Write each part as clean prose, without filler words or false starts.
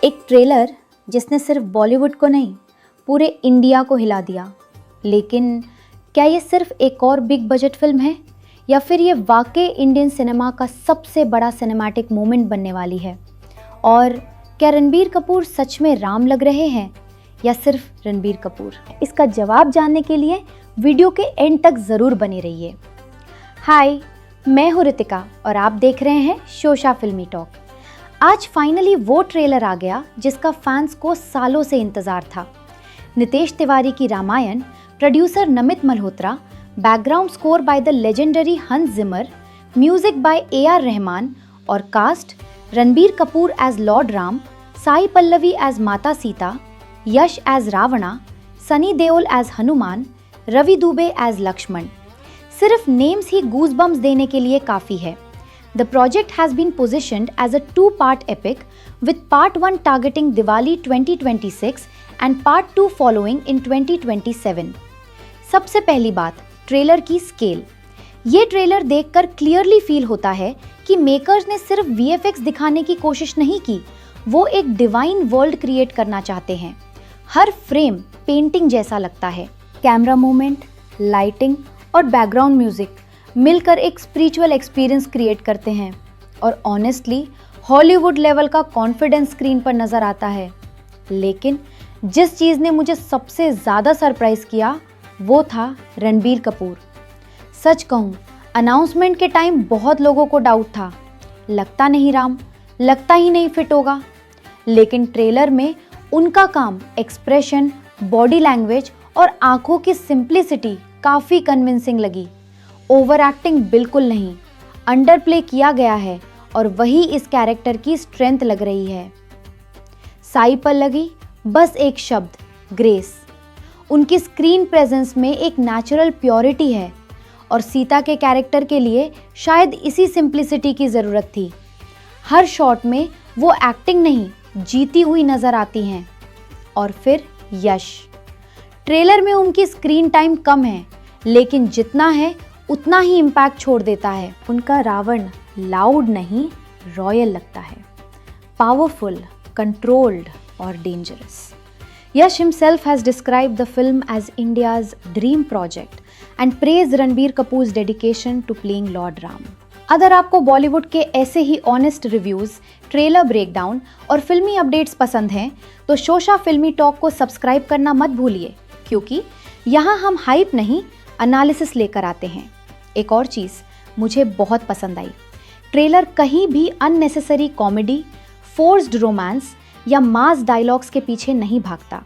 एक ट्रेलर जिसने सिर्फ बॉलीवुड को नहीं पूरे इंडिया को हिला दिया। लेकिन क्या ये सिर्फ एक और बिग बजट फिल्म है या फिर ये वाकई इंडियन सिनेमा का सबसे बड़ा सिनेमैटिक मोमेंट बनने वाली है? और क्या रणबीर कपूर सच में राम लग रहे हैं या सिर्फ रणबीर कपूर? इसका जवाब जानने के लिए वीडियो के एंड तक ज़रूर बने रहिए। हाय, मैं हूँ रितिका और आप देख रहे हैं शोशा फिल्मी टॉक। आज फाइनली वो ट्रेलर आ गया जिसका फैंस को सालों से इंतज़ार था। नितेश तिवारी की Ramayana, producer Namit Malhotra, background score by the legendary Hans Zimmer, music by AR Rahman और cast Ranbir Kapoor as lord Ram, Sai Pallavi as Mata Sita, Yash as Ravana, Sunny Deol as Hanuman, Ravi Dubey as Lakshman. सिर्फ नेम्स ही गूज़बम्प्स देने के लिए काफ़ी है। The project has been positioned as a two-part epic, with part 1 targeting Diwali 2026 and part 2 following in 2027. सबसे पहली बात, ट्रेलर की स्केल। ये ट्रेलर देखकर क्लियरली फील होता है कि मेकर्स ने सिर्फ VFX दिखाने की कोशिश नहीं की, वो एक डिवाइन वर्ल्ड क्रिएट करना चाहते हैं। हर फ्रेम पेंटिंग जैसा लगता है। कैमरा मूवमेंट, लाइटिंग और बैकग्राउंड म्यूजिक मिलकर एक स्पिरिचुअल एक्सपीरियंस क्रिएट करते हैं और ऑनेस्टली हॉलीवुड लेवल का कॉन्फिडेंस स्क्रीन पर नज़र आता है। लेकिन जिस चीज़ ने मुझे सबसे ज़्यादा सरप्राइज किया वो था रणबीर कपूर। सच कहूँ, अनाउंसमेंट के टाइम बहुत लोगों को डाउट था, लगता नहीं राम, लगता ही नहीं फिट होगा। लेकिन ट्रेलर में उनका काम, एक्सप्रेशन, बॉडी लैंग्वेज और आंखों की सिंप्लिसिटी काफ़ी कन्विंसिंग लगी। ओवर एक्टिंग बिल्कुल नहीं, अंडर प्ले किया गया है और वही इस कैरेक्टर की स्ट्रेंथ लग रही है। साई पल्लवी, बस एक शब्द, ग्रेस। उनकी स्क्रीन प्रेजेंस में एक नेचुरल प्योरिटी है और सीता के कैरेक्टर के लिए शायद इसी सिंप्लिसिटी की ज़रूरत थी। हर शॉट में वो एक्टिंग नहीं, जीती हुई नज़र आती हैं। और फिर यश। ट्रेलर में उनकी स्क्रीन टाइम कम है, लेकिन जितना है उतना ही इम्पैक्ट छोड़ देता है। उनका रावण लाउड नहीं, रॉयल लगता है, पावरफुल, कंट्रोल्ड और dangerous. Yash himself has described the film as India's dream project and praised Ranbir Kapoor's dedication to playing Lord Ram. अगर आपको बॉलीवुड के ऐसे ही ऑनेस्ट रिव्यूज़, ट्रेलर ब्रेकडाउन और फिल्मी अपडेट्स पसंद हैं तो शोशा फिल्मी टॉक को सब्सक्राइब करना मत भूलिए, क्योंकि यहाँ हम हाइप नहीं, एनालिसिस लेकर आते हैं। एक और चीज़ मुझे बहुत पसंद आई, ट्रेलर कहीं भी अननेसेसरी कॉमेडी, फोर्स्ड रोमांस या मास डायलॉग्स के पीछे नहीं भागता।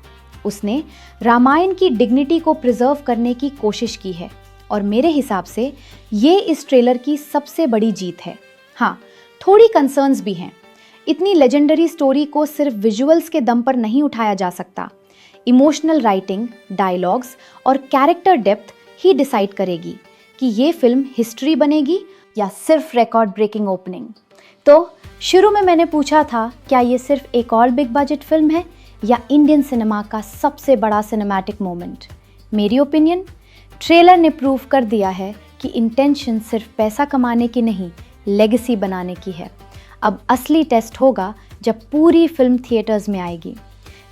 उसने रामायण की डिग्निटी को प्रिजर्व करने की कोशिश की है और मेरे हिसाब से ये इस ट्रेलर की सबसे बड़ी जीत है। हाँ, थोड़ी कंसर्न्स भी हैं। इतनी लेजेंडरी स्टोरी को सिर्फ विजुअल्स के दम पर नहीं उठाया जा सकता। इमोशनल राइटिंग, डायलॉग्स और कैरेक्टर डेप्थ ही डिसाइड करेगी कि ये फिल्म हिस्ट्री बनेगी या सिर्फ रिकॉर्ड ब्रेकिंग ओपनिंग। तो शुरू में मैंने पूछा था, क्या ये सिर्फ एक और बिग बजट फिल्म है या इंडियन सिनेमा का सबसे बड़ा सिनेमैटिक मोमेंट? मेरी ओपिनियन, ट्रेलर ने प्रूव कर दिया है कि इंटेंशन सिर्फ पैसा कमाने की नहीं, लेगेसी बनाने की है। अब असली टेस्ट होगा जब पूरी फिल्म थिएटर्स में आएगी।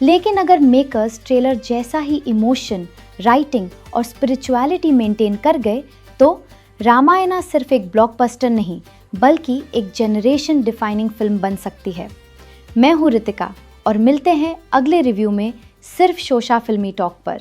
लेकिन अगर मेकर्स ट्रेलर जैसा ही इमोशन, राइटिंग और स्पिरिचुअलिटी मेंटेन कर गए तो रामायण सिर्फ एक ब्लॉकबस्टर नहीं, बल्कि एक जनरेशन डिफाइनिंग फिल्म बन सकती है। मैं हूँ रितिका और मिलते हैं अगले रिव्यू में सिर्फ शोशा फिल्मी टॉक पर।